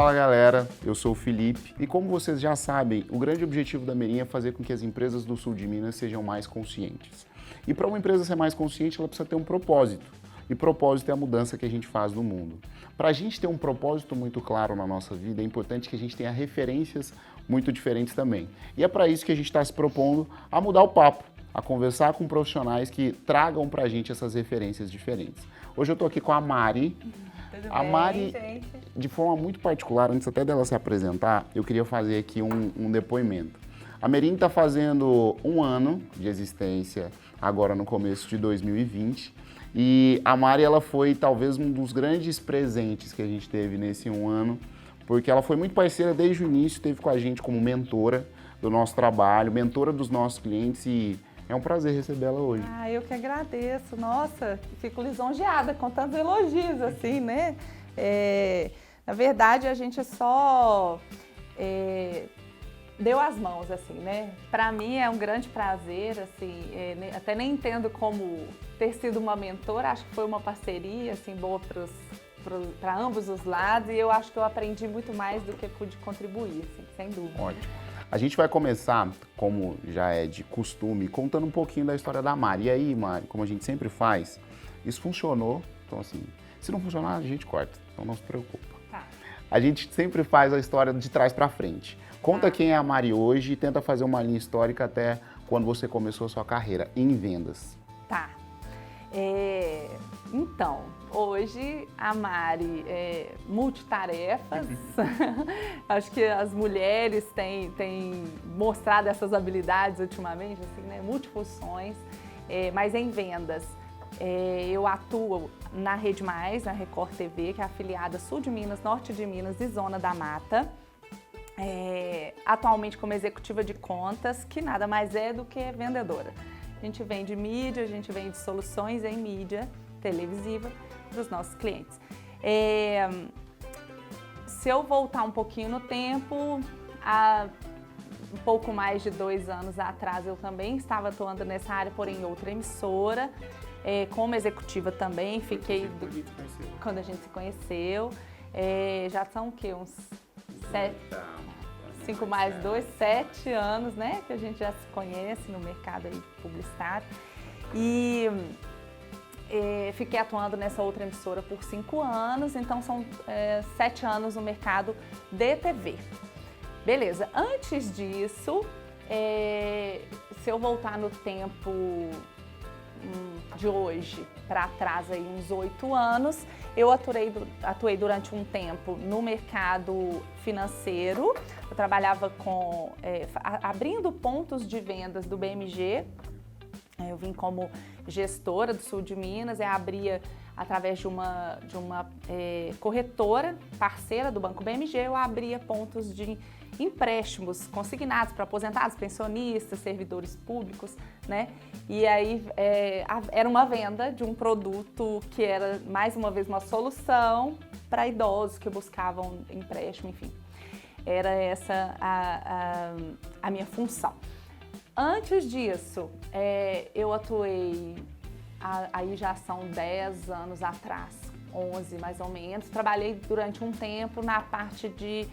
Fala galera, eu sou o Felipe e como vocês já sabem, o grande objetivo da Merim é fazer com que as empresas do sul de Minas sejam mais conscientes. E para uma empresa ser mais consciente, ela precisa ter um propósito. E propósito é a mudança que a gente faz no mundo. Para a gente ter um propósito muito claro na nossa vida, é importante que a gente tenha referências muito diferentes também. E é para isso que a gente está se propondo a mudar o papo, a conversar com profissionais que tragam para a gente essas referências diferentes. Hoje eu estou aqui com a Mari. Tudo A bem, Mari, gente? de forma muito particular, antes até dela se apresentar, eu queria fazer aqui um depoimento. A Merim está fazendo 1 ano de existência agora no começo de 2020 e a Mari ela foi talvez um dos grandes presentes que a gente teve nesse 1 ano, porque ela foi muito parceira desde o início, esteve com a gente como mentora do nosso trabalho, mentora dos nossos clientes e é um prazer recebê-la hoje. Ah, eu que agradeço. Nossa, fico lisonjeada com tantos elogios, assim, né? Na verdade, a gente só deu as mãos, assim, né? Para mim é um grande prazer, assim, até nem entendo como ter sido uma mentora, acho que foi uma parceria, assim, boa para ambos os lados e eu acho que eu aprendi muito mais do que pude contribuir, assim, sem dúvida. Ótimo. A gente vai começar, como já é de costume, contando um pouquinho da história da Mari. E aí, Mari, como a gente sempre faz, isso funcionou, então assim, se não funcionar, a gente corta, então não se preocupa. Tá. A gente sempre faz a história de trás para frente. Conta quem é a Mari hoje e tenta fazer uma linha histórica até quando você começou a sua carreira em vendas. Tá. Então, hoje a Mari é multitarefas. Acho que as mulheres têm mostrado essas habilidades ultimamente, assim, né? Multifunções, mas em vendas. Eu atuo na Rede Mais, na Record TV, que é afiliada Sul de Minas, Norte de Minas e Zona da Mata. Atualmente como executiva de contas, que nada mais é do que vendedora. A gente vende mídia, a gente vende soluções em mídia televisiva para os nossos clientes. Se eu voltar um pouquinho no tempo, há um pouco mais de 2 anos atrás eu também estava atuando nessa área, porém em outra emissora, como executiva também, fiquei quando a gente se conheceu. Já são o quê? Uns 5 mais 2, 7 anos, né? Que a gente já se conhece no mercado aí publicitário. E fiquei atuando nessa outra emissora por 5 anos, então são 7 anos no mercado de TV. Beleza, antes disso, se eu voltar no tempo de hoje para trás, aí uns 8 anos, eu atuei durante um tempo no mercado financeiro. Eu trabalhava abrindo pontos de vendas do BMG. Eu vim como gestora do Sul de Minas, abria através de uma corretora parceira do Banco BMG, eu abria pontos de empréstimos consignados para aposentados, pensionistas, servidores públicos, né? E aí era uma venda de um produto que era, mais uma vez, uma solução para idosos que buscavam empréstimo, enfim. Era essa a minha função. Antes disso, eu atuei, aí já são 10 anos atrás, 11 mais ou menos, trabalhei durante um tempo na parte de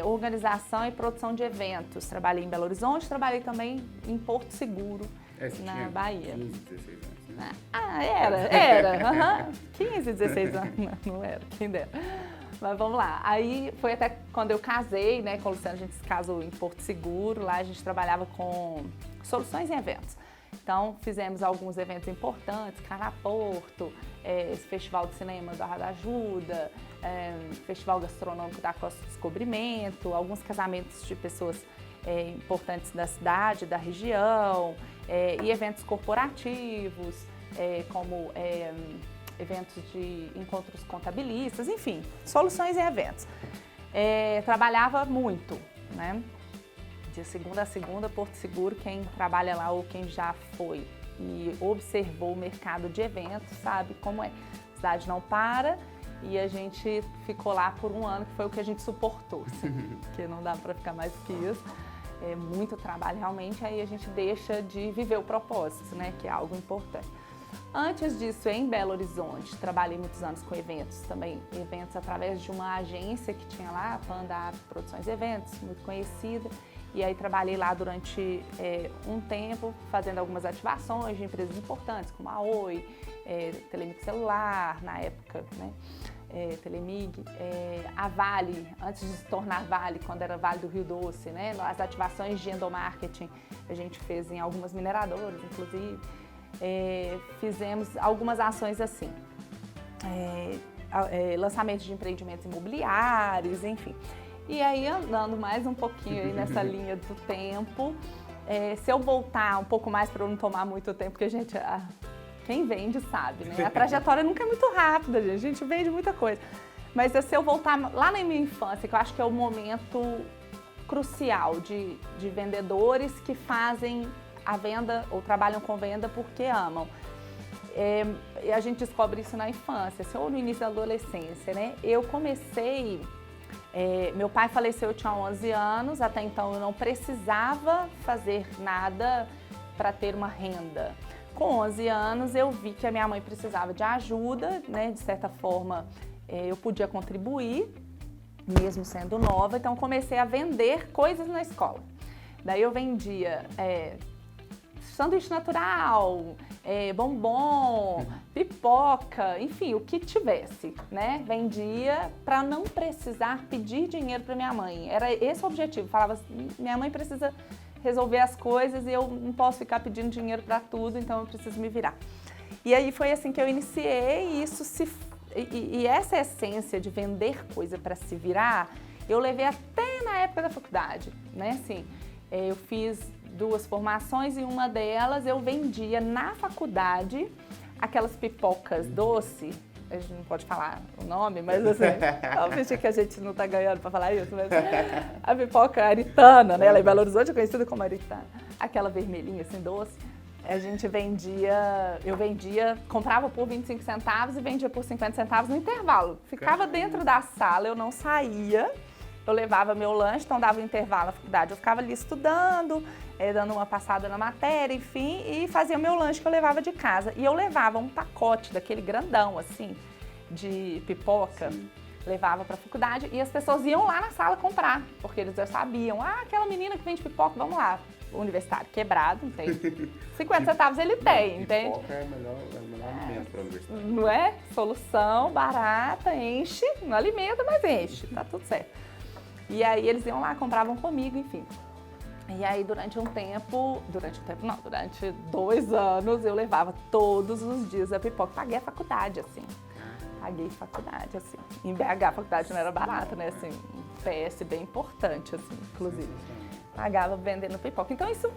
organização e produção de eventos. Trabalhei em Belo Horizonte, trabalhei também em Porto Seguro, na Bahia. 15, 16 anos. Né? Era. 15, 16 anos, não era, quem dera. Mas vamos lá. Aí foi até quando eu casei, né, com o Luciano, a gente se casou em Porto Seguro, lá a gente trabalhava com soluções em eventos. Então, fizemos alguns eventos importantes, Canaporto, esse Festival de Cinema do Barra da Ajuda, Festival Gastronômico da Costa do Descobrimento, alguns casamentos de pessoas importantes da cidade, da região, e eventos corporativos, como eventos de encontros contabilistas, enfim, soluções em eventos. Trabalhava muito, né? De segunda a segunda, Porto Seguro, quem trabalha lá ou quem já foi e observou o mercado de eventos sabe como é. A cidade não para e a gente ficou lá por 1 ano, que foi o que a gente suportou, assim, porque não dá para ficar mais do que isso. É muito trabalho realmente, aí a gente deixa de viver o propósito, né, que é algo importante. Antes disso, em Belo Horizonte, trabalhei muitos anos com eventos também, eventos através de uma agência que tinha lá, a Panda Ave Produções e Eventos, muito conhecida. E aí trabalhei lá durante um tempo, fazendo algumas ativações de empresas importantes, como a Oi, Telemig Celular, na época, né? Telemig, a Vale, antes de se tornar Vale, quando era Vale do Rio Doce, né? As ativações de endomarketing a gente fez em algumas mineradoras, inclusive. Fizemos algumas ações assim, lançamento de empreendimentos imobiliários, enfim. E aí, andando mais um pouquinho aí nessa linha do tempo, se eu voltar um pouco mais para eu não tomar muito tempo, porque quem vende sabe, né? A trajetória nunca é muito rápida, gente. A gente vende muita coisa. Mas se eu voltar lá na minha infância, que eu acho que é o momento crucial de vendedores que fazem a venda ou trabalham com venda porque amam. E a gente descobre isso na infância, ou no início da adolescência, né? Eu comecei... meu pai faleceu, eu tinha 11 anos, até então eu não precisava fazer nada para ter uma renda. Com 11 anos eu vi que a minha mãe precisava de ajuda, né? De certa forma eu podia contribuir, mesmo sendo nova, então comecei a vender coisas na escola. Daí eu vendia sanduíche natural, bombom, pipoca, enfim, o que tivesse, né? Vendia para não precisar pedir dinheiro para minha mãe. Era esse o objetivo. Falava assim, minha mãe precisa resolver as coisas e eu não posso ficar pedindo dinheiro para tudo, então eu preciso me virar. E aí foi assim que eu iniciei e e essa essência de vender coisa para se virar, eu levei até na época da faculdade, né? Assim, eu fiz 2 formações e uma delas eu vendia na faculdade aquelas pipocas doce. A gente não pode falar o nome, mas assim, vamos fingir que a gente não tá ganhando para falar isso, mas a pipoca aritana, né? Ela em Belo Horizonte é conhecida como aritana. Aquela vermelhinha assim, doce. A gente eu vendia, comprava por 25 centavos e vendia por 50 centavos no intervalo. Ficava dentro da sala, eu não saía. Eu levava meu lanche, então dava um intervalo na faculdade. Eu ficava ali estudando, dando uma passada na matéria, enfim, e fazia meu lanche que eu levava de casa. E eu levava um pacote daquele grandão, assim, de pipoca, levava para a faculdade e as pessoas iam lá na sala comprar, porque eles já sabiam, aquela menina que vende pipoca, vamos lá. O universitário quebrado, não tem. 50 centavos ele tem, entende? Pipoca é o melhor alimento para o universitário. Não é? Solução, barata, enche, não alimenta, mas enche, tá tudo certo. E aí eles iam lá, compravam comigo, enfim. E aí durante 2 anos eu levava todos os dias a pipoca. Paguei a faculdade, assim. Paguei faculdade, assim. Em BH a faculdade não era barata, né? Assim, um PS bem importante, assim, inclusive. Pagava vendendo pipoca. Então isso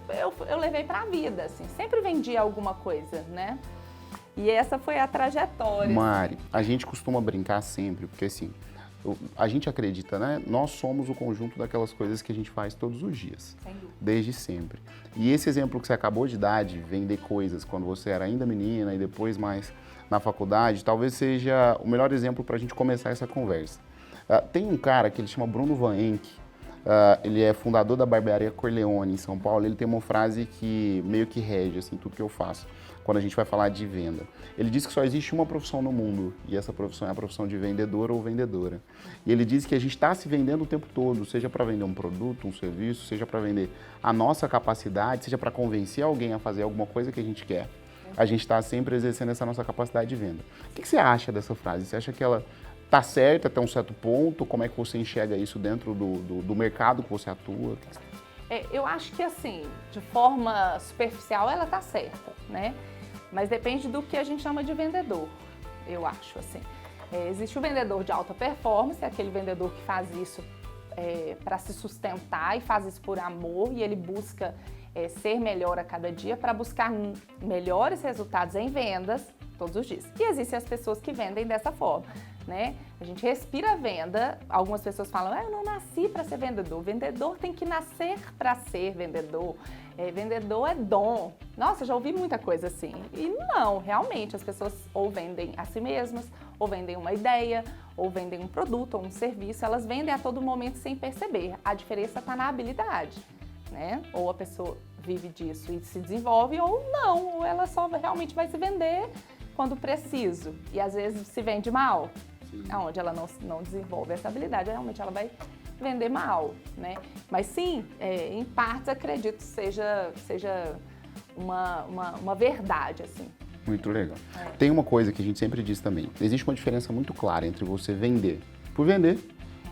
eu levei pra vida, assim. Sempre vendia alguma coisa, né? E essa foi a trajetória. Mari, a gente costuma brincar sempre, porque assim, a gente acredita, né? Nós somos o conjunto daquelas coisas que a gente faz todos os dias. Sem dúvida. Desde sempre. E esse exemplo que você acabou de dar, de vender coisas quando você era ainda menina e depois mais na faculdade, talvez seja o melhor exemplo para a gente começar essa conversa. Tem um cara que ele chama Bruno Van Enck, ele é fundador da barbearia Corleone em São Paulo. Ele tem uma frase que meio que rege assim, tudo que eu faço quando a gente vai falar de venda. Ele diz que só existe uma profissão no mundo e essa profissão é a profissão de vendedor ou vendedora. E ele diz que a gente está se vendendo o tempo todo, seja para vender um produto, um serviço, seja para vender a nossa capacidade, seja para convencer alguém a fazer alguma coisa que a gente quer. A gente está sempre exercendo essa nossa capacidade de venda. O que você acha dessa frase? Você acha que ela está certa até um certo ponto? Como é que você enxerga isso dentro do mercado que você atua? Eu acho que assim, de forma superficial ela está certa, né? Mas depende do que a gente chama de vendedor, eu acho, assim. Existe o vendedor de alta performance, aquele vendedor que faz isso para se sustentar e faz isso por amor e ele busca ser melhor a cada dia para buscar melhores resultados em vendas todos os dias. E existem as pessoas que vendem dessa forma, né? A gente respira a venda, algumas pessoas falam, eu não nasci para ser vendedor. Vendedor tem que nascer para ser vendedor. Vendedor é dom. Nossa, já ouvi muita coisa assim. E não, realmente, as pessoas ou vendem a si mesmas, ou vendem uma ideia, ou vendem um produto ou um serviço. Elas vendem a todo momento sem perceber. A diferença está na habilidade, né? Ou a pessoa vive disso e se desenvolve, ou não, ou ela só realmente vai se vender quando preciso. E às vezes se vende mal, onde ela não desenvolve essa habilidade, realmente ela vai vender mal, né? Mas sim, em partes acredito que seja uma verdade, assim. Muito legal. Tem uma coisa que a gente sempre diz também. Existe uma diferença muito clara entre você vender por vender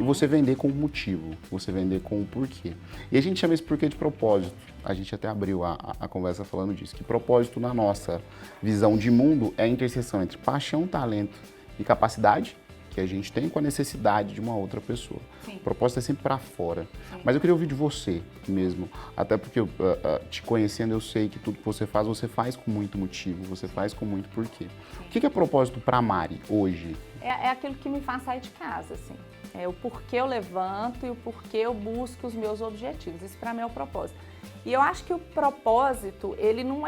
e você vender com um motivo, você vender com um porquê. E a gente chama esse porquê de propósito. A gente até abriu a conversa falando disso, que propósito na nossa visão de mundo é a interseção entre paixão, talento e capacidade que a gente tem com a necessidade de uma outra pessoa. Sim. O propósito é sempre para fora. Sim. Mas eu queria ouvir de você mesmo, até porque te conhecendo eu sei que tudo que você faz com muito motivo, você faz com muito porquê. Sim. O que é propósito para a Mari hoje? É aquilo que me faz sair de casa, assim. É o porquê eu levanto e o porquê eu busco os meus objetivos. Isso para mim é o propósito. E eu acho que o propósito, ele não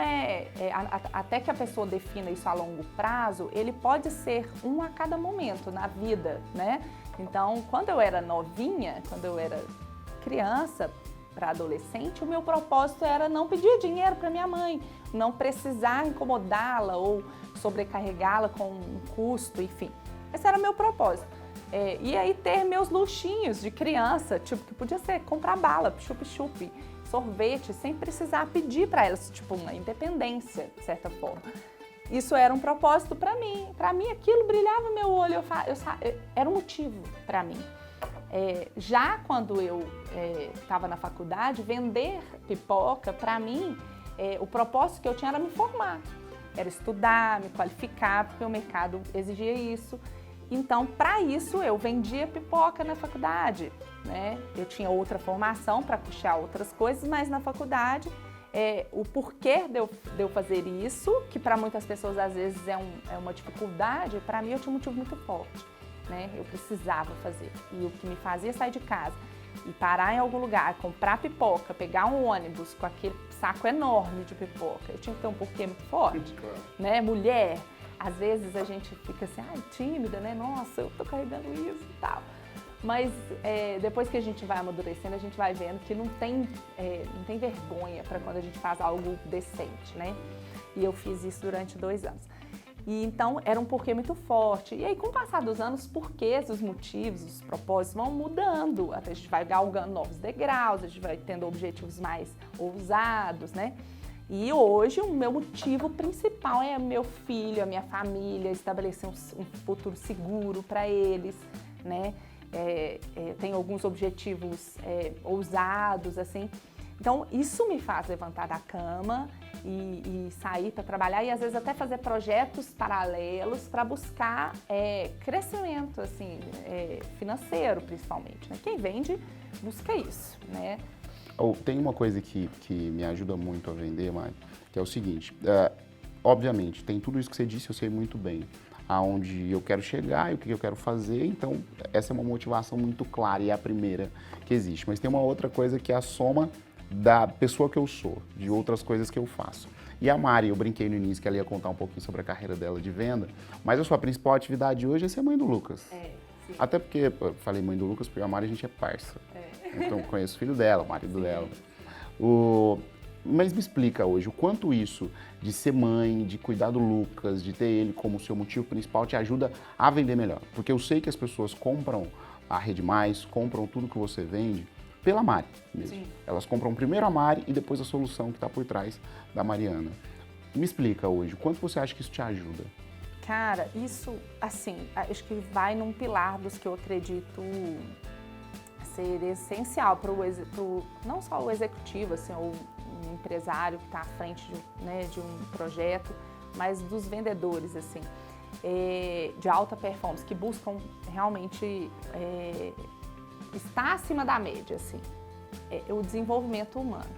até que a pessoa defina isso a longo prazo, ele pode ser um a cada momento na vida, né? Então, quando eu era novinha, quando eu era criança para adolescente, o meu propósito era não pedir dinheiro para minha mãe, não precisar incomodá-la ou sobrecarregá-la com um custo, enfim. Esse era o meu propósito. E aí ter meus luxinhos de criança, tipo, que podia ser comprar bala, chup-chup, sorvete, sem precisar pedir para elas, tipo, uma independência, de certa forma. Isso era um propósito para mim. Para mim, aquilo brilhava meu olho, era um motivo para mim. Já quando eu estava na faculdade, vender pipoca, para mim, o propósito que eu tinha era me formar. Era estudar, me qualificar, porque o mercado exigia isso. Então, para isso, eu vendia pipoca na faculdade, né? Eu tinha outra formação para puxar outras coisas, mas na faculdade, o porquê de eu fazer isso, que para muitas pessoas às vezes é uma dificuldade, para mim eu tinha um motivo muito forte, né? Eu precisava fazer. E o que me fazia sair de casa e parar em algum lugar, comprar pipoca, pegar um ônibus com aquele saco enorme de pipoca, eu tinha que ter um porquê muito forte, né? Mulher. Às vezes a gente fica assim, tímida, né? Nossa, eu tô carregando isso e tal. Mas depois que a gente vai amadurecendo, a gente vai vendo que não tem vergonha para quando a gente faz algo decente, né? E eu fiz isso durante 2 anos. E então era um porquê muito forte. E aí, com o passar dos anos, os porquês, os motivos, os propósitos vão mudando. Até a gente vai galgando novos degraus, a gente vai tendo objetivos mais ousados, né? E hoje o meu motivo principal é meu filho, a minha família, estabelecer um futuro seguro para eles, né? Tenho alguns objetivos ousados, assim. Então, isso me faz levantar da cama e sair para trabalhar e, às vezes, até fazer projetos paralelos para buscar crescimento, assim, financeiro, principalmente, né? Quem vende busca isso, né? Tem uma coisa que me ajuda muito a vender, Mari, que é o seguinte, obviamente, tem tudo isso que você disse, eu sei muito bem, aonde eu quero chegar e o que eu quero fazer, então essa é uma motivação muito clara e é a primeira que existe. Mas tem uma outra coisa que é a soma da pessoa que eu sou, de outras coisas que eu faço. E a Mari, eu brinquei no início que ela ia contar um pouquinho sobre a carreira dela de venda, mas a sua principal atividade hoje é ser mãe do Lucas. Sim. Até porque, eu falei mãe do Lucas, porque a Mari a gente é parça. Então, eu conheço o filho dela, o marido dela. Mas me explica hoje, o quanto isso de ser mãe, de cuidar do Lucas, de ter ele como seu motivo principal, te ajuda a vender melhor. Porque eu sei que as pessoas compram a Rede Mais, compram tudo que você vende pela Mari mesmo. Sim. Elas compram primeiro a Mari e depois a solução que está por trás da Mariana. Me explica hoje, o quanto você acha que isso te ajuda? Cara, isso, assim, acho que vai num pilar dos que eu acredito ser essencial para não só o executivo, assim, ou um empresário que está à frente de um projeto, mas dos vendedores, assim, de alta performance, que buscam realmente estar acima da média, assim, o desenvolvimento humano.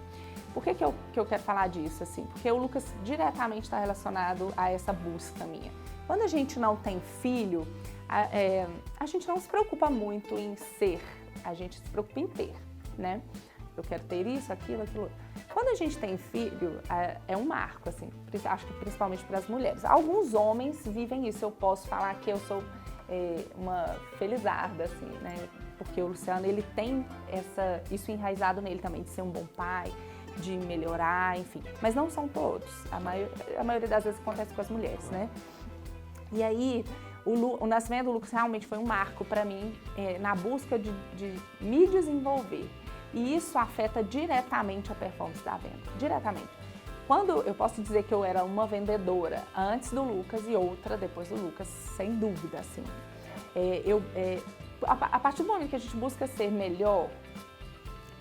Por que eu quero falar disso, assim? Porque o Lucas diretamente está relacionado a essa busca minha. Quando a gente não tem filho, a gente não se preocupa muito em ser, a gente se preocupa em ter, né? Eu quero ter isso, aquilo, aquilo outro. Quando a gente tem filho, é um marco, assim, acho que principalmente para as mulheres. Alguns homens vivem isso, eu posso falar que eu sou uma felizarda, assim, né? Porque o Luciano, ele tem isso enraizado nele também, de ser um bom pai, de melhorar, enfim. Mas não são todos, a maioria das vezes acontece com as mulheres, né? E aí, o nascimento do Lucas realmente foi um marco para mim na busca de me desenvolver. E isso afeta diretamente a performance da venda, diretamente. Quando eu posso dizer que eu era uma vendedora antes do Lucas e outra depois do Lucas, sem dúvida, assim. A partir do momento que a gente busca ser melhor,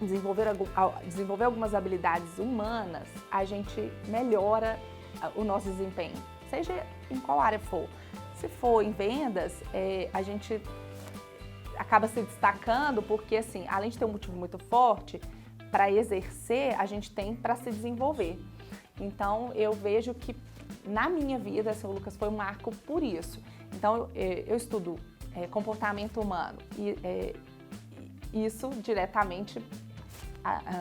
desenvolver algumas habilidades humanas, a gente melhora o nosso desempenho, seja em qual área for. Se for em vendas, a gente acaba se destacando porque, assim, além de ter um motivo muito forte para exercer, a gente tem para se desenvolver. Então, eu vejo que na minha vida, assim, o Lucas foi um marco por isso. Então, eu estudo comportamento humano e isso diretamente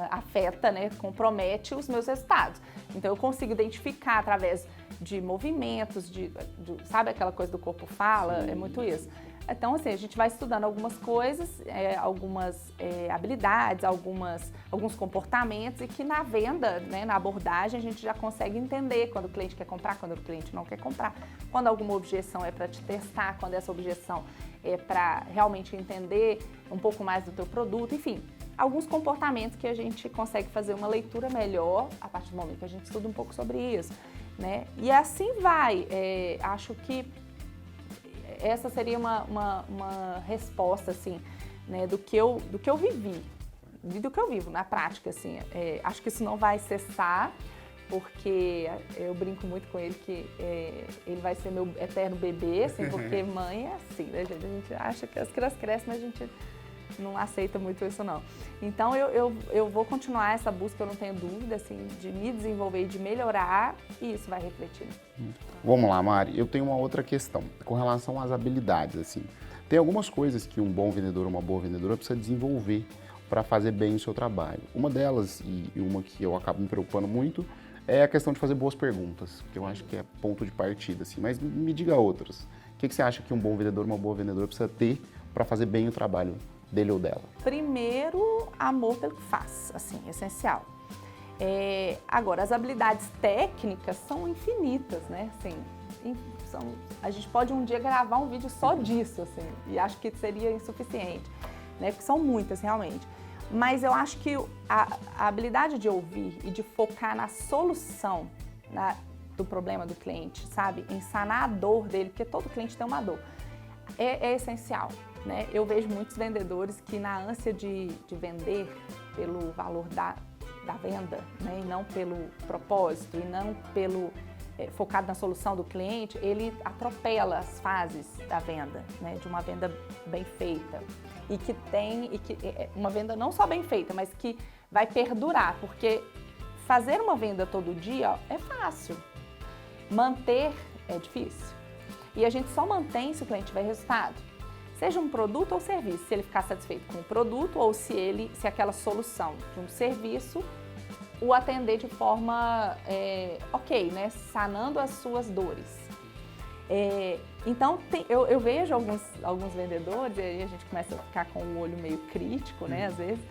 afeta, né, compromete os meus resultados. Então, eu consigo identificar através de movimentos, sabe aquela coisa do corpo fala? Sim. É muito isso. Então, assim, a gente vai estudando algumas coisas, algumas habilidades, alguns comportamentos e que na venda, né, na abordagem, a gente já consegue entender quando o cliente quer comprar, quando o cliente não quer comprar, quando alguma objeção é para te testar, quando essa objeção é para realmente entender um pouco mais do teu produto, enfim, alguns comportamentos que a gente consegue fazer uma leitura melhor a partir do momento que a gente estuda um pouco sobre isso, né? E assim vai. Acho que essa seria uma resposta, assim, né, do que eu vivi, do que eu vivo na prática, assim. Acho que isso não vai cessar, porque eu brinco muito com ele que ele vai ser meu eterno bebê, assim, porque mãe é assim, né, gente? A gente acha que as crianças crescem, mas a gente não aceita muito isso, não. Então, eu vou continuar essa busca, eu não tenho dúvida, assim, de me desenvolver e de melhorar, e isso vai refletir. Vamos lá, Mari. Eu tenho uma outra questão com relação às habilidades, assim. Tem algumas coisas que um bom vendedor, uma boa vendedora precisa desenvolver para fazer bem o seu trabalho. Uma delas, e uma que eu acabo me preocupando muito, é a questão de fazer boas perguntas, que eu acho que é ponto de partida, assim. Mas me diga outras. O que você acha que um bom vendedor, uma boa vendedora precisa ter para fazer bem o trabalho dele ou dela? Primeiro, amor pelo que faz, assim, essencial. Agora, as habilidades técnicas são infinitas, né? Assim, a gente pode um dia gravar um vídeo só disso, assim, e acho que seria insuficiente, né? Porque são muitas, realmente. Mas eu acho que a habilidade de ouvir e de focar na solução do problema do cliente, sabe? Em sanar a dor dele, porque todo cliente tem uma dor, é essencial. Né? Eu vejo muitos vendedores que na ânsia de vender pelo valor da venda, né? E não pelo propósito, e não pelo focado na solução do cliente, ele atropela as fases da venda, né? De uma venda bem feita. E que uma venda não só bem feita, mas que vai perdurar, porque fazer uma venda todo dia é fácil, manter é difícil. E a gente só mantém se o cliente tiver resultado. Seja um produto ou serviço, se ele ficar satisfeito com o produto ou se aquela solução de um serviço o atender de forma ok, né? Sanando as suas dores. Então, eu vejo alguns vendedores, e aí a gente começa a ficar com o olho meio crítico, né? Às vezes,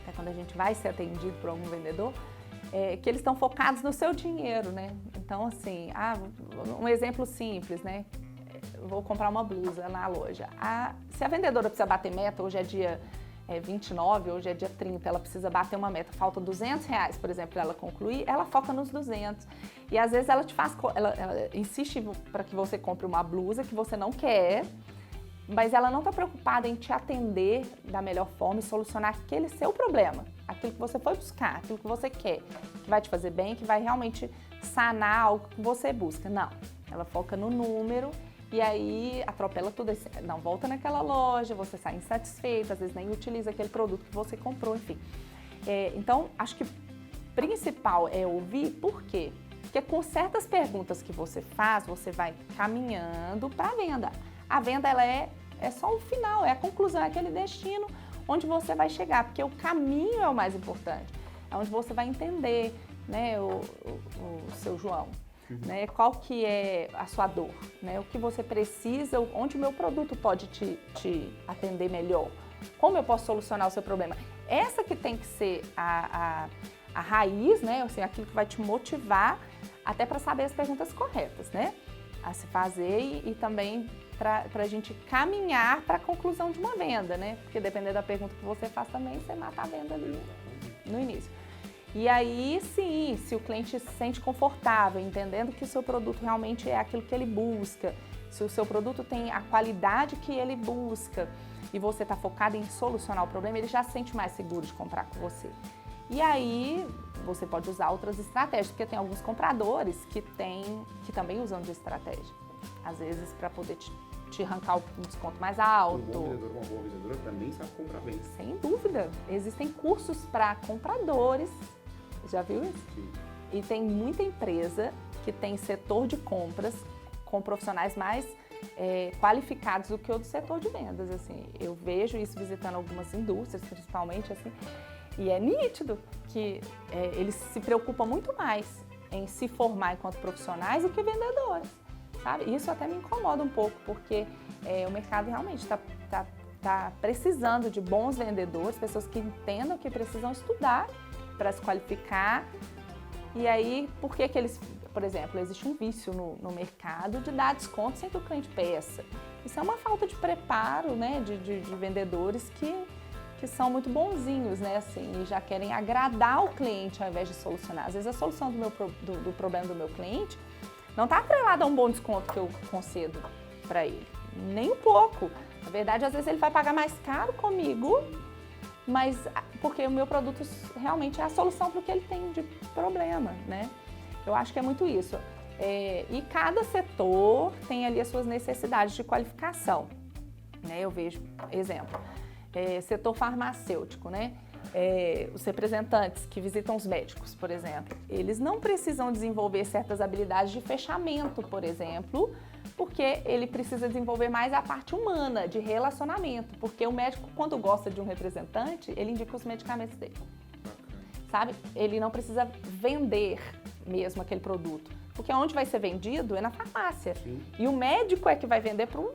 até quando a gente vai ser atendido por algum vendedor, que eles estão focados no seu dinheiro, né? Então, assim, um exemplo simples, né? Vou comprar uma blusa na loja. Se a vendedora precisa bater meta, hoje é dia 29, hoje é dia 30, ela precisa bater uma meta, falta R$200, por exemplo, para ela concluir, ela foca nos 200. E às vezes ela insiste para que você compre uma blusa que você não quer, mas ela não está preocupada em te atender da melhor forma e solucionar aquele seu problema, aquilo que você foi buscar, aquilo que você quer, que vai te fazer bem, que vai realmente sanar algo que você busca. Não, ela foca no número. E aí atropela tudo, não volta naquela loja, você sai insatisfeito, às vezes nem utiliza aquele produto que você comprou, enfim. Então, acho que principal é ouvir, por quê? Porque com certas perguntas que você faz, você vai caminhando para a venda. A venda, ela é só o final, é a conclusão, é aquele destino onde você vai chegar, porque o caminho é o mais importante, é onde você vai entender, né, o seu João. Né, qual que é a sua dor, né, o que você precisa, onde o meu produto pode te atender melhor, como eu posso solucionar o seu problema. Essa que tem que ser a raiz, né, assim, aquilo que vai te motivar até para saber as perguntas corretas, né? a se fazer e também para a gente caminhar para a conclusão de uma venda, né? Porque dependendo da pergunta que você faz também, você mata a venda ali no início. E aí, sim, se o cliente se sente confortável, entendendo que o seu produto realmente é aquilo que ele busca, se o seu produto tem a qualidade que ele busca e você está focado em solucionar o problema, ele já se sente mais seguro de comprar com você. E aí, você pode usar outras estratégias, porque tem alguns compradores que também usam de estratégia. Às vezes, para poder te arrancar um desconto mais alto. Um bom vendedor, uma boa vendedora também sabe comprar bem. Sem dúvida. Existem cursos para compradores. Já viu isso? Sim. E tem muita empresa que tem setor de compras com profissionais mais qualificados do que o do setor de vendas. Assim, eu vejo isso visitando algumas indústrias, principalmente, assim, e é nítido que eles se preocupam muito mais em se formar enquanto profissionais do que vendedores, sabe? Isso até me incomoda um pouco, porque o mercado realmente está precisando de bons vendedores, pessoas que entendam que precisam estudar para se qualificar. E aí, por que eles... Por exemplo, existe um vício no mercado de dar desconto sem que o cliente peça. Isso é uma falta de preparo, né, de vendedores que são muito bonzinhos, né, assim, e já querem agradar o cliente ao invés de solucionar. Às vezes a solução do problema do meu cliente não está atrelada a um bom desconto que eu concedo para ele, nem um pouco. Na verdade, às vezes ele vai pagar mais caro comigo, mas porque o meu produto realmente é a solução para o que ele tem de problema, né? Eu acho que é muito isso. E cada setor tem ali as suas necessidades de qualificação, né? Eu vejo, exemplo, setor farmacêutico, né? Os representantes que visitam os médicos, por exemplo, eles não precisam desenvolver certas habilidades de fechamento, por exemplo, porque ele precisa desenvolver mais a parte humana, de relacionamento, porque o médico, quando gosta de um representante, ele indica os medicamentos dele, sabe? Ele não precisa vender mesmo aquele produto, porque onde vai ser vendido é na farmácia. Sim. E o médico é que vai vender para um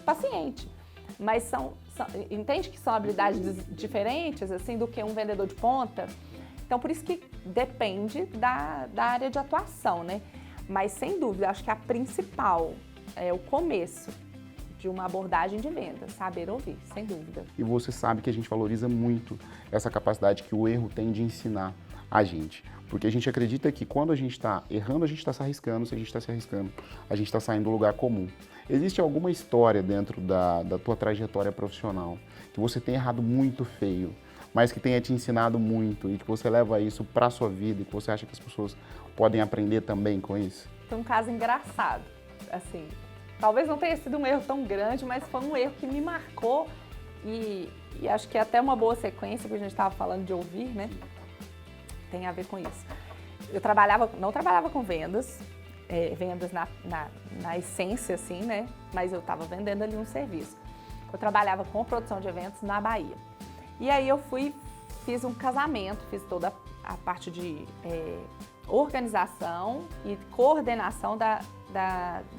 paciente. Mas entende que são habilidades diferentes assim do que um vendedor de ponta? Então, por isso que depende da área de atuação, né? Mas, sem dúvida, acho que a principal é o começo de uma abordagem de venda, saber ouvir, sem dúvida. E você sabe que a gente valoriza muito essa capacidade que o erro tem de ensinar a gente. Porque a gente acredita que quando a gente está errando, a gente está se arriscando. Se a gente está se arriscando, a gente está saindo do lugar comum. Existe alguma história dentro da tua trajetória profissional que você tem errado muito feio, mas que tenha te ensinado muito e que você leva isso para a sua vida e que você acha que as pessoas podem aprender também com isso? Tem um caso engraçado, assim, talvez não tenha sido um erro tão grande, mas foi um erro que me marcou e acho que é até uma boa sequência que a gente estava falando de ouvir, né? Tem a ver com isso. Eu não trabalhava com vendas, vendas na essência, assim, né? Mas eu estava vendendo ali um serviço. Eu trabalhava com produção de eventos na Bahia. E aí eu fiz um casamento, fiz toda a parte de organização e coordenação da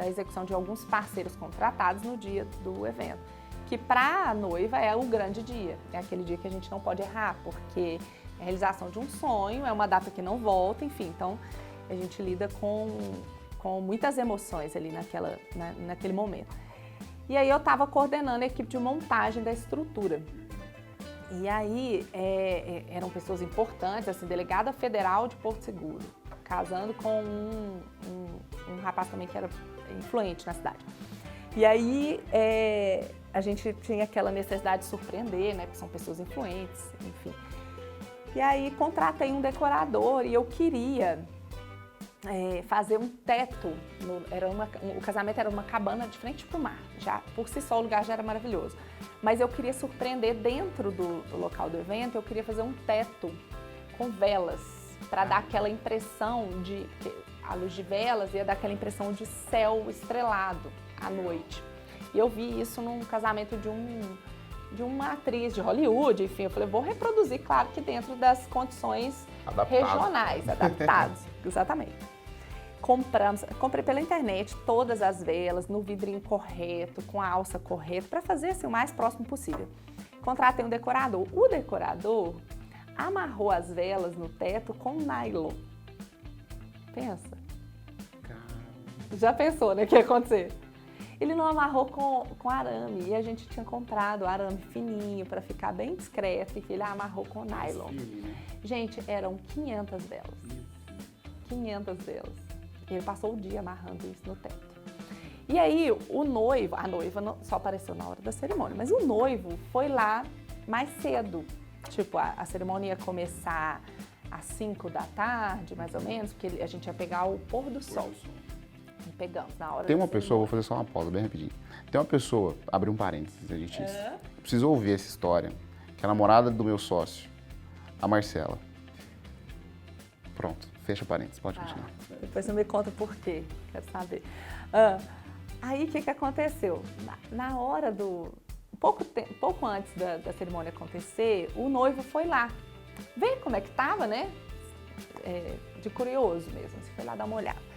execução de alguns parceiros contratados no dia do evento. Que para a noiva é o grande dia, é aquele dia que a gente não pode errar, porque é a realização de um sonho, é uma data que não volta, enfim. Então, a gente lida com muitas emoções ali naquele momento. E aí eu estava coordenando a equipe de montagem da estrutura. E aí eram pessoas importantes, assim, delegada federal de Porto Seguro, casando com um rapaz também que era influente na cidade. E aí a gente tinha aquela necessidade de surpreender, né, porque são pessoas influentes, enfim. E aí contratei um decorador e eu queria fazer um teto. O casamento era uma cabana de frente para o mar. Já, por si só, o lugar já era maravilhoso. Mas eu queria surpreender dentro do local do evento, eu queria fazer um teto com velas, para dar aquela impressão de... A luz de velas ia dar aquela impressão de céu estrelado à noite. E eu vi isso num casamento de uma atriz de Hollywood, enfim. Eu falei, vou reproduzir, claro que dentro das condições regionais, adaptadas. Exatamente. Comprei pela internet todas as velas, no vidrinho correto, com a alça correta, para fazer assim, o mais próximo possível. Contratei um decorador. O decorador amarrou as velas no teto com nylon. Pensa. Já pensou, né, o que ia acontecer? Ele não amarrou com arame, e a gente tinha comprado arame fininho para ficar bem discreto, e ele amarrou com nylon. Gente, eram 500 velas. 500 velas. E ele passou o dia amarrando isso no teto. E aí, o noivo, a noiva só apareceu na hora da cerimônia, mas o noivo foi lá mais cedo. Tipo, a cerimônia ia começar às 5 da tarde, mais ou menos, porque a gente ia pegar o pôr do sol. E pegamos na hora. Tem uma pessoa, vou fazer só uma pausa bem rapidinho. Tem uma pessoa, abre um parênteses, a gente precisa ouvir essa história, que é a namorada do meu sócio, a Marcela. Pronto, fecha parênteses, pode continuar. Depois você me conta por quê, quero saber. Aí, o que aconteceu? Na hora do... Pouco antes da cerimônia acontecer, o noivo foi lá ver como é que tava, né? De curioso mesmo, você foi lá dar uma olhada.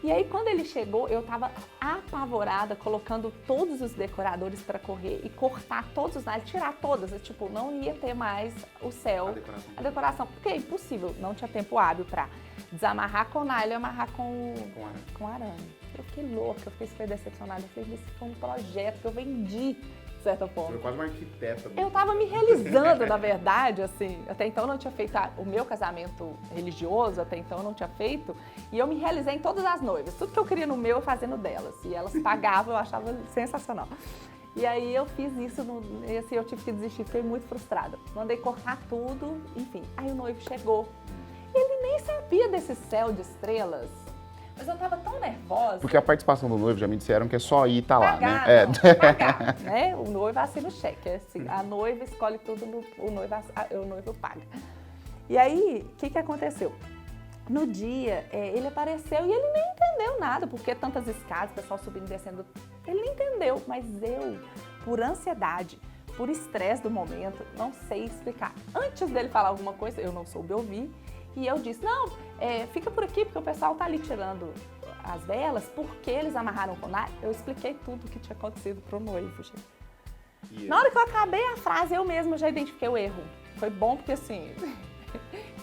E aí, quando ele chegou, eu tava apavorada, colocando todos os decoradores para correr e cortar todos os nylon, tirar todas. Tipo, não ia ter mais o céu, a decoração, porque é impossível, não tinha tempo hábil para desamarrar com nylon e amarrar com arame. Eu fiquei louca, eu fiquei super decepcionada. Eu falei, isso foi um projeto que eu vendi, de certa forma. Você foi quase uma arquiteta. Eu tava me realizando, na verdade, assim. Até então eu não tinha feito o meu casamento religioso, até então eu não tinha feito. E eu me realizei em todas as noivas. Tudo que eu queria no meu, eu fazia no delas. E elas pagavam, eu achava sensacional. E aí eu fiz isso, e assim, eu tive que desistir, fiquei muito frustrada. Mandei cortar tudo, enfim. Aí o noivo chegou. Ele nem sabia desse céu de estrelas. Mas eu tava tão nervosa. Porque a participação do noivo já me disseram que é só ir e tá lá, né? Pagar, né? O noivo assina o cheque. É assim, a noiva escolhe tudo, o noivo paga. E aí, o que aconteceu? No dia, ele apareceu e ele nem entendeu nada, porque tantas escadas, o pessoal subindo e descendo. Ele nem entendeu, mas eu, por ansiedade, por estresse do momento, não sei explicar. Antes dele falar alguma coisa, eu não soube ouvir. E eu disse, não, fica por aqui, porque o pessoal tá ali tirando as velas, porque eles amarraram com nylon. Eu expliquei tudo o que tinha acontecido pro noivo, gente. Na hora que eu acabei a frase, eu mesma já identifiquei o erro. Foi bom, porque assim,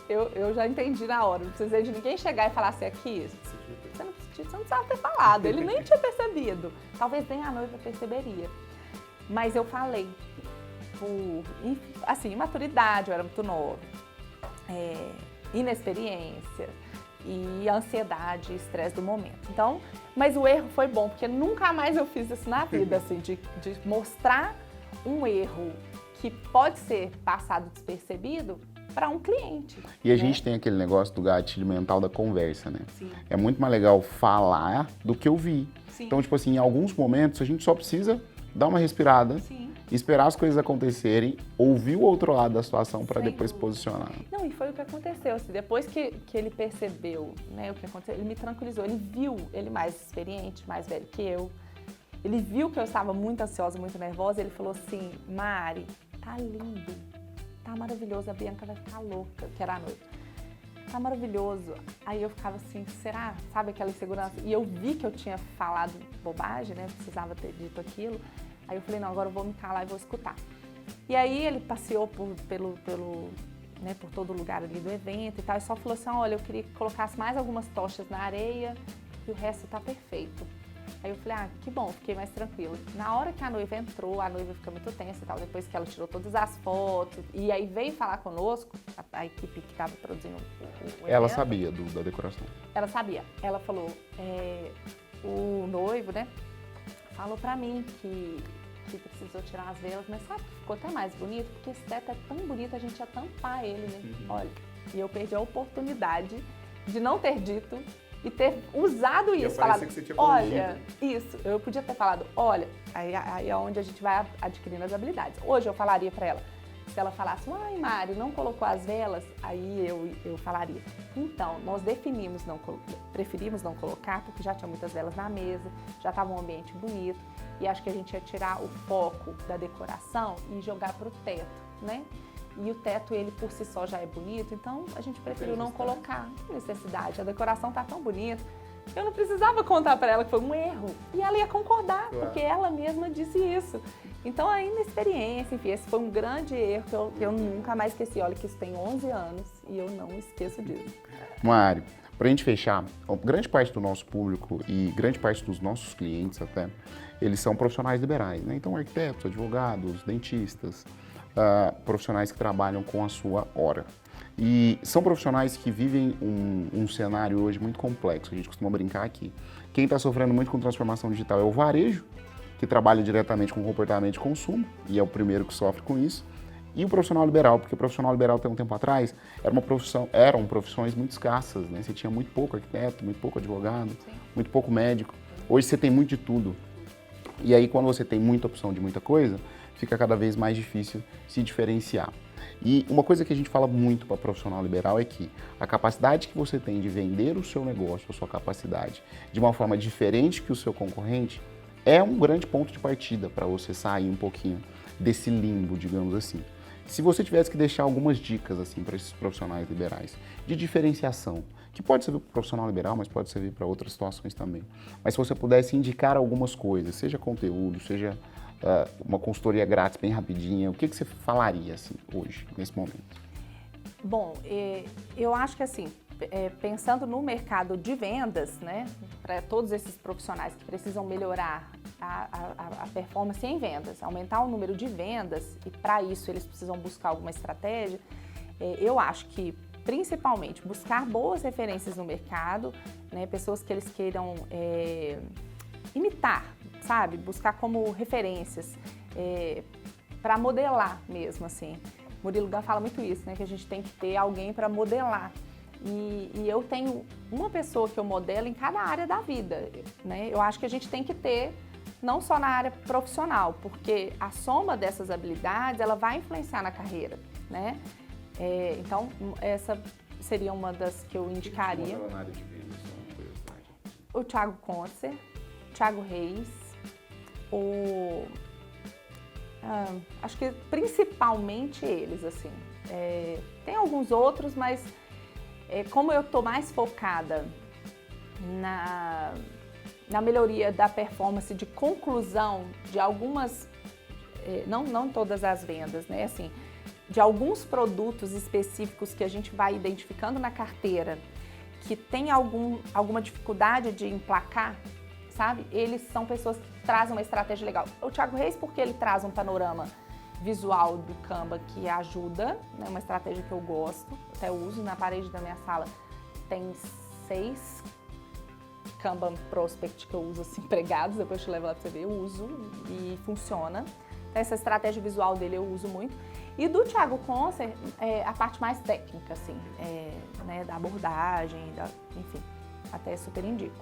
eu já entendi na hora. Não precisei de ninguém chegar e falar assim, aqui, você não precisava ter falado. Ele nem tinha percebido. Talvez nem a noiva perceberia. Mas eu falei, por, assim, imaturidade, eu era muito nova. Inexperiência e ansiedade e estresse do momento. Então, mas o erro foi bom, porque nunca mais eu fiz isso na vida, assim, de mostrar um erro que pode ser passado despercebido para um cliente. E a gente tem aquele negócio do gatilho mental da conversa, né? Sim. É muito mais legal falar do que ouvir. Sim. Então, tipo assim, em alguns momentos a gente só precisa dar uma respirada, Sim. esperar as coisas acontecerem, ouvir o outro lado da situação para depois posicionar. Não, e foi o que aconteceu. Assim, depois que ele percebeu, né, o que aconteceu, ele me tranquilizou. Ele viu, ele mais experiente, mais velho que eu. Ele viu que eu estava muito ansiosa, muito nervosa. Ele falou assim, Mari, tá lindo, tá maravilhoso, a Bianca vai ficar louca, que era a noiva. Tá maravilhoso. Aí eu ficava assim, será? Sabe aquela insegurança? E eu vi que eu tinha falado bobagem, né? Precisava ter dito aquilo. Aí eu falei, não, agora eu vou me calar e vou escutar. E aí ele passeou por todo lugar ali do evento e tal, e só falou assim, olha, eu queria que colocasse mais algumas tochas na areia e o resto tá perfeito. Aí eu falei, que bom, fiquei mais tranquila. Na hora que a noiva entrou, a noiva ficou muito tensa e tal, depois que ela tirou todas as fotos, e aí veio falar conosco, a equipe que estava produzindo o evento. Ela sabia da decoração? Ela sabia. Ela falou, o noivo, né, falou pra mim que precisou tirar as velas, mas sabe que ficou até mais bonito? Porque esse teto é tão bonito, a gente ia tampar ele, né? Olha, e eu perdi a oportunidade de não ter dito e ter usado isso. Falado, que você tinha olha, isso, eu podia ter falado, olha, aí é onde a gente vai adquirindo as habilidades. Hoje eu falaria pra ela, se ela falasse, ai Mari, não colocou as velas, aí eu falaria, então, nós preferimos não colocar, porque já tinha muitas velas na mesa, já estava um ambiente bonito, e acho que a gente ia tirar o foco da decoração e jogar pro teto, né? E o teto, ele por si só já é bonito, então a gente preferiu não colocar. Necessidade, a decoração tá tão bonita. Eu não precisava contar para ela que foi um erro. E ela ia concordar, porque ela mesma disse isso. Então, aí na experiência, enfim, esse foi um grande erro que eu nunca mais esqueci. Olha que isso tem 11 anos e eu não esqueço disso. Mari, Para a gente fechar, grande parte do nosso público e grande parte dos nossos clientes até, eles são profissionais liberais, né? Então, arquitetos, advogados, dentistas, profissionais que trabalham com a sua hora. E são profissionais que vivem um cenário hoje muito complexo, a gente costuma brincar aqui. Quem está sofrendo muito com transformação digital é o varejo, que trabalha diretamente com comportamento de consumo, e é o primeiro que sofre com isso. E o profissional liberal, porque o profissional liberal até um tempo atrás eram profissões muito escassas, né? Você tinha muito pouco arquiteto, muito pouco advogado, muito pouco médico. Hoje você tem muito de tudo. E aí quando você tem muita opção de muita coisa, fica cada vez mais difícil se diferenciar. E uma coisa que a gente fala muito para profissional liberal é que a capacidade que você tem de vender o seu negócio, a sua capacidade, de uma forma diferente que o seu concorrente, é um grande ponto de partida para você sair um pouquinho desse limbo, digamos assim. Se você tivesse que deixar algumas dicas assim para esses profissionais liberais de diferenciação, que pode servir para o profissional liberal, mas pode servir para outras situações também. Mas se você pudesse indicar algumas coisas, seja conteúdo, seja uma consultoria grátis bem rapidinha, o que você falaria assim hoje, nesse momento? Bom, eu acho que assim, pensando no mercado de vendas, né, para todos esses profissionais que precisam melhorar a performance em vendas, aumentar o número de vendas, e para isso eles precisam buscar alguma estratégia, eu acho que principalmente buscar boas referências no mercado, né, pessoas que eles queiram imitar, sabe, buscar como referências para modelar mesmo, assim. Murilo Gun fala muito isso, né, que a gente tem que ter alguém para modelar. E eu tenho uma pessoa que eu modelo em cada área da vida, né? Eu acho que a gente tem que ter, não só na área profissional, porque a soma dessas habilidades, ela vai influenciar na carreira, né? Então, essa seria uma das que eu indicaria. Na área de vendas, o Thiago Concer, o Thiago Reis, acho que principalmente eles, assim. Tem alguns outros, mas como eu estou mais focada na melhoria da performance de conclusão de algumas, não todas as vendas, né? Assim, de alguns produtos específicos que a gente vai identificando na carteira que tem alguma dificuldade de emplacar, sabe? Eles são pessoas que trazem uma estratégia legal. O Thiago Reis, porque ele traz um panorama visual do Canva que ajuda, né? Uma estratégia que eu gosto, até uso. Na parede da minha sala tem 6 Kanban Prospect que eu uso assim, pregados, depois eu te levo lá pra você ver, eu uso e funciona. Então, essa estratégia visual dele eu uso muito. E do Thiago Concer, a parte mais técnica, assim, né, da abordagem, enfim, até super indico.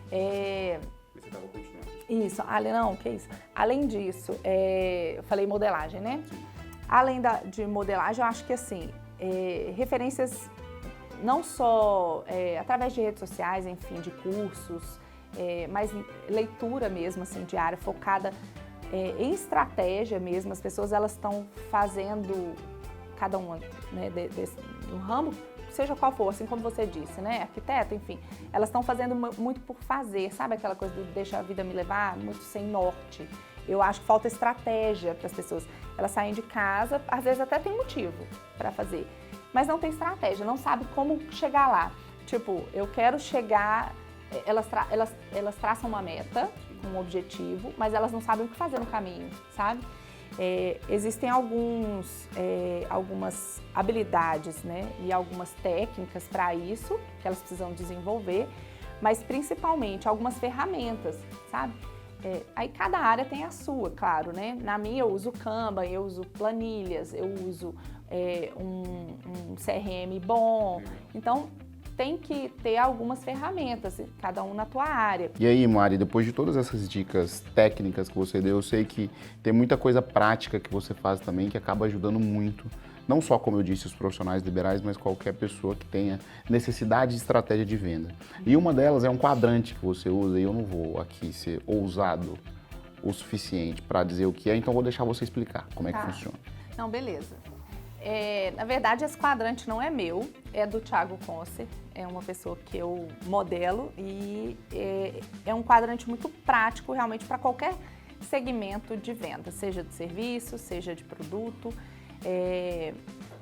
Você estava continuando. Isso, que isso. Além disso, eu falei modelagem, né? Sim. Além de modelagem, eu acho que assim, referências não só através de redes sociais, enfim, de cursos, mas leitura mesmo, assim, de área focada em estratégia mesmo. As pessoas, elas estão fazendo, cada uma, né, no ramo, seja qual for, assim como você disse, né, arquiteto, enfim, elas estão fazendo muito por fazer, sabe aquela coisa do deixa a vida me levar, muito sem norte. Eu acho que falta estratégia para as pessoas. Elas saem de casa, às vezes até tem motivo para fazer, mas não tem estratégia, não sabe como chegar lá. Tipo, eu quero chegar, elas traçam uma meta, um objetivo, mas elas não sabem o que fazer no caminho, sabe? Existem algumas habilidades, né, e algumas técnicas para isso que elas precisam desenvolver, mas principalmente algumas ferramentas, sabe? Aí cada área tem a sua, claro, né? Na minha eu uso Kanban, eu uso planilhas, eu uso um CRM bom, então tem que ter algumas ferramentas, cada um na tua área. E aí, Mari, depois de todas essas dicas técnicas que você deu, eu sei que tem muita coisa prática que você faz também que acaba ajudando muito, não só, como eu disse, os profissionais liberais, mas qualquer pessoa que tenha necessidade de estratégia de venda. E uma delas é um quadrante que você usa, e eu não vou aqui ser ousado o suficiente para dizer o que é, então vou deixar você explicar como é que funciona. Não, beleza. Na verdade, esse quadrante não é meu, é do Thiago Concer, é uma pessoa que eu modelo, e é um quadrante muito prático realmente para qualquer segmento de venda, seja de serviço, seja de produto,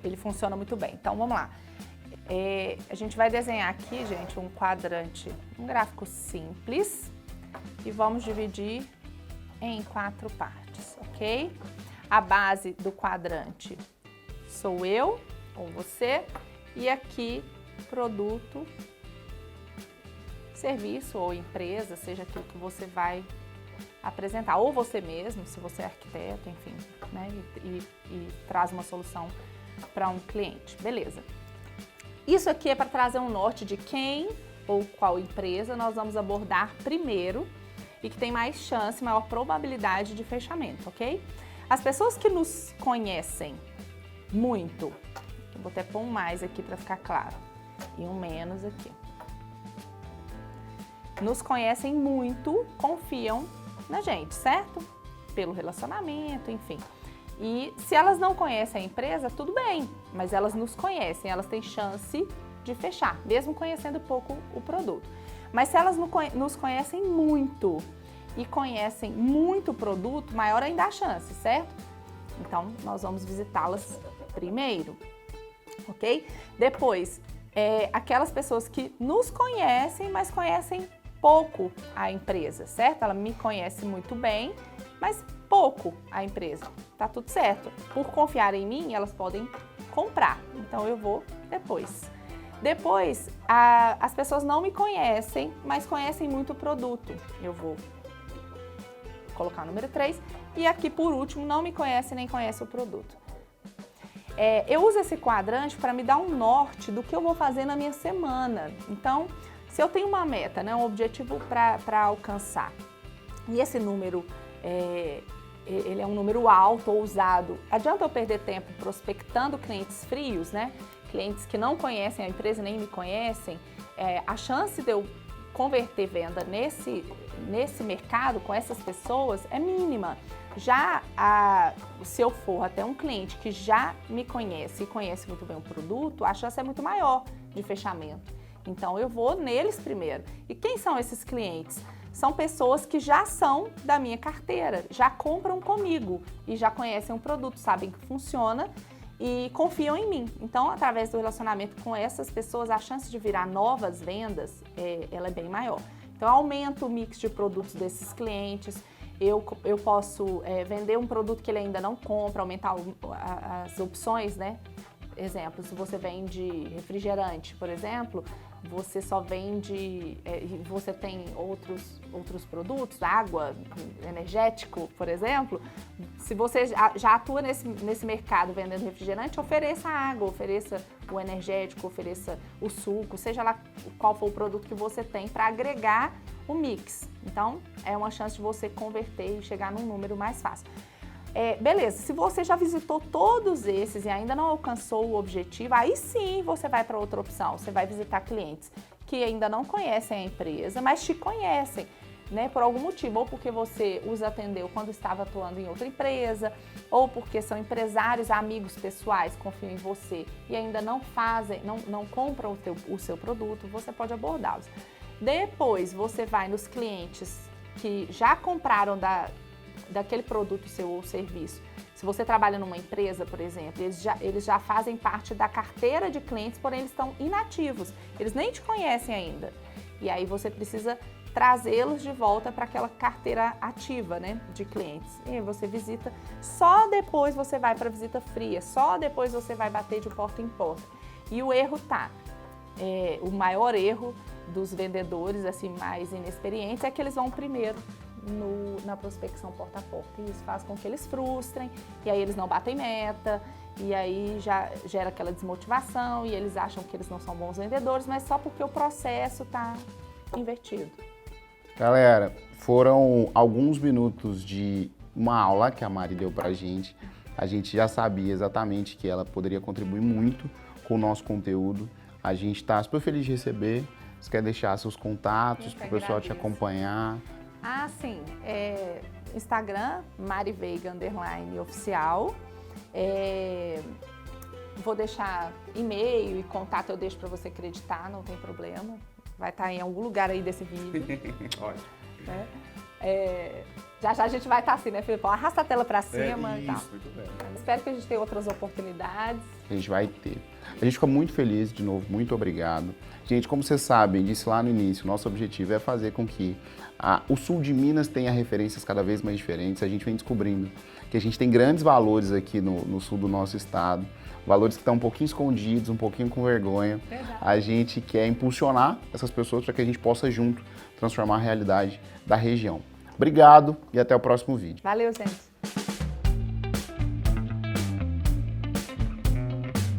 ele funciona muito bem. Então, vamos lá. A gente vai desenhar aqui, gente, um quadrante, um gráfico simples e vamos dividir em 4 partes, ok? A base do quadrante sou eu ou você e aqui produto, serviço ou empresa, seja aquilo que você vai apresentar, ou você mesmo, se você é arquiteto, enfim, né? E traz uma solução para um cliente, beleza. Isso aqui é para trazer um norte de quem ou qual empresa nós vamos abordar primeiro e que tem mais chance, maior probabilidade de fechamento, ok? As pessoas que nos conhecem muito, eu vou até pôr um mais aqui para ficar claro e um menos aqui. Nos conhecem muito, confiam na gente, certo? Pelo relacionamento, enfim. E se elas não conhecem a empresa, tudo bem, mas elas nos conhecem, elas têm chance de fechar, mesmo conhecendo pouco o produto. Mas se elas nos conhecem muito e conhecem muito o produto, maior ainda a chance, certo? Então, nós vamos visitá-las primeiro, ok? Depois, aquelas pessoas que nos conhecem, mas conhecem pouco a empresa, certo? Ela me conhece muito bem, mas pouco a empresa. Tá tudo certo. Por confiar em mim, elas podem comprar. Então, eu vou depois. Depois, as pessoas não me conhecem, mas conhecem muito o produto. Eu vou colocar o número 3. E aqui, por último, não me conhece nem conhece o produto. Eu uso esse quadrante para me dar um norte do que eu vou fazer na minha semana. Então, se eu tenho uma meta, né, um objetivo para alcançar, e esse número ele é um número alto, ousado, adianta eu perder tempo prospectando clientes frios, né? Clientes que não conhecem a empresa nem me conhecem, a chance de eu converter venda nesse mercado com essas pessoas é mínima. Já se eu for até um cliente que já me conhece e conhece muito bem o produto, a chance é muito maior de fechamento. Então eu vou neles primeiro. E quem são esses clientes? São pessoas que já são da minha carteira, já compram comigo e já conhecem o produto, sabem que funciona e confiam em mim. Então, através do relacionamento com essas pessoas, a chance de virar novas vendas, ela é bem maior. Então, eu aumento o mix de produtos desses clientes, eu posso vender um produto que ele ainda não compra, aumentar as opções, né? Exemplo, se você vende refrigerante, por exemplo, você só vende, você tem outros produtos, água, energético, por exemplo. Se você já atua nesse mercado vendendo refrigerante, ofereça a água, ofereça o energético, ofereça o suco, seja lá qual for o produto que você tem para agregar o mix. Então, é uma chance de você converter e chegar num número mais fácil. Beleza, se você já visitou todos esses e ainda não alcançou o objetivo, aí sim você vai para outra opção. Você vai visitar clientes que ainda não conhecem a empresa, mas te conhecem, né, por algum motivo, ou porque você os atendeu quando estava atuando em outra empresa, ou porque são empresários, amigos pessoais, confiam em você e ainda não compram o seu produto, você pode abordá-los. Depois você vai nos clientes que já compraram daquele produto seu ou serviço. Se você trabalha numa empresa, por exemplo, eles já fazem parte da carteira de clientes, porém eles estão inativos, eles nem te conhecem ainda. E aí você precisa trazê-los de volta para aquela carteira ativa, né, de clientes. E aí você visita, só depois você vai para visita fria, só depois você vai bater de porta em porta. E o erro o maior erro dos vendedores assim mais inexperientes é que eles vão primeiro na prospecção porta a porta, e isso faz com que eles frustrem, e aí eles não batem meta, e aí já gera aquela desmotivação, e eles acham que eles não são bons vendedores, mas só porque o processo está invertido. Galera, foram alguns minutos de uma aula que a Mari deu pra gente. A gente já sabia exatamente que ela poderia contribuir muito com o nosso conteúdo. A gente está super feliz de receber. Você quer deixar seus contatos para o pessoal te acompanhar? Ah, sim. Instagram, mariveiga _oficial. Vou deixar e-mail e contato, eu deixo para você acreditar, não tem problema. Vai estar em algum lugar aí desse vídeo. Ótimo. Né? Já já a gente vai estar assim, né, Filipão? Arrasta a tela para cima e tal. Isso, muito bem. Espero que a gente tenha outras oportunidades. A gente vai ter. A gente fica muito feliz, de novo, muito obrigado. Gente, como vocês sabem, disse lá no início, nosso objetivo é fazer com que o sul de Minas tenha referências cada vez mais diferentes. A gente vem descobrindo que a gente tem grandes valores aqui no sul do nosso estado, valores que estão um pouquinho escondidos, um pouquinho com vergonha. Verdade. A gente quer impulsionar essas pessoas para que a gente possa junto transformar a realidade da região. Obrigado e até o próximo vídeo. Valeu, gente.